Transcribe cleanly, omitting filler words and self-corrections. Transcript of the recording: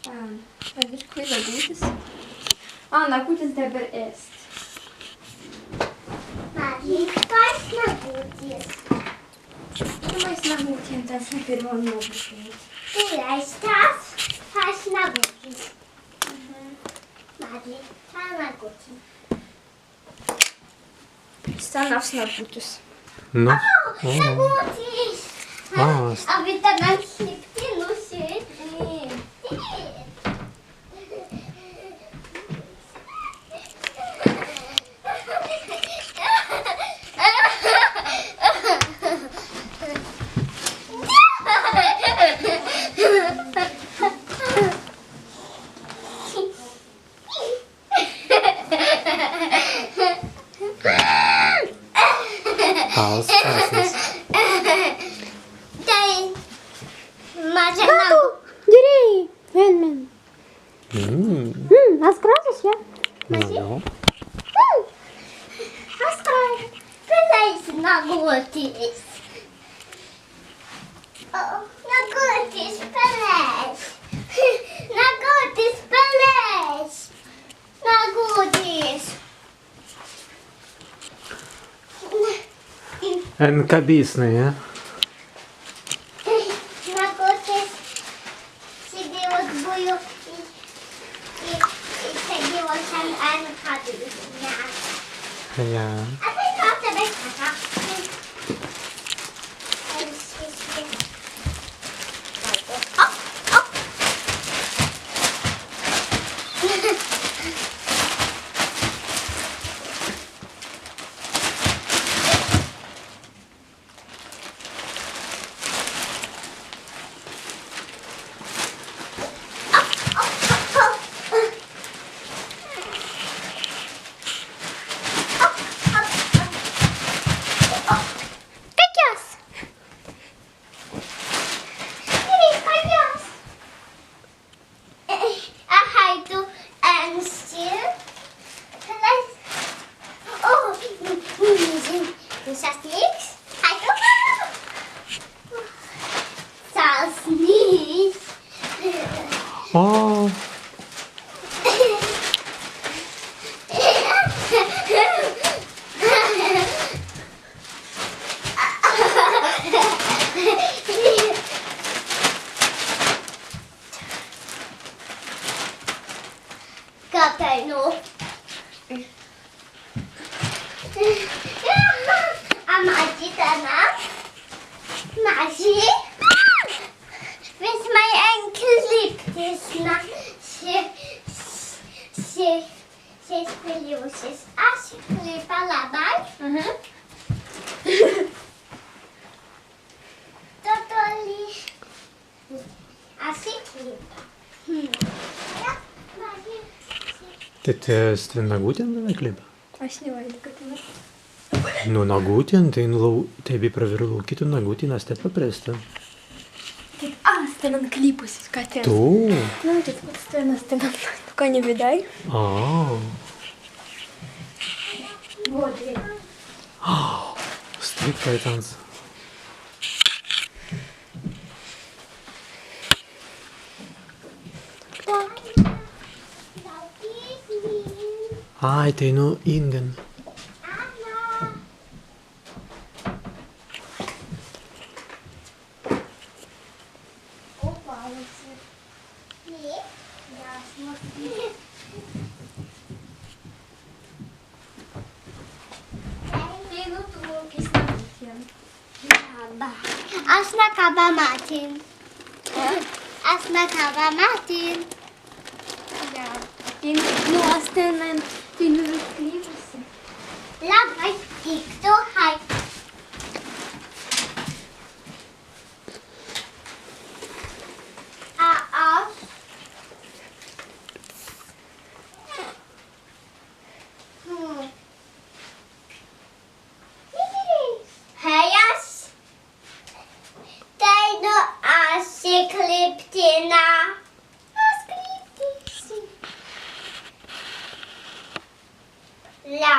Kur ir nagūtis? Nagūtis dabar ēst. Mažīgais nagūtis. Pirmais nagūtiem tas nepirmo nogutīt. Pirmais tas nagūtis. Mažīgā nagūtis. Stanavs nagūtis. Nu, Nagūtis! A bet tagad slipti nosētni. Austāsies. Mažēnam. Direi, vienmēr. Askrāsas, jā? Nu, Askrāja. Pirmais nagūtis. Nagūtis spēlēs. Nagūtis spēlēs. Nagūtis. Enkabīsni, ja? Nagūtis sēdējot buju i sēdējot an kabīsnā. Jā. A ty to tebe taka. O, Kāpēc nu? A maži tāna? Maži? Hvis man enkeliptisna se spēļosis. Es klipa labai. Totoli. Es klipa. Ja, maži. tad es tev nagūtien vai klipa? Aš nevajag, kad tu Nu, nagūtien, tai tebi praviru lūkį, tu nagūtien, aš te paprasta. Станам кліпусь, Катя. Tu? Ну, тут постоянно станам. Пока не видай. A, Вот. striktaitans. Ai, tai nu ingen. Asnakaba Martin. Asnakaba Martin. Ja. Nu, asta e în... Din clipul. Labai tiktų, hai.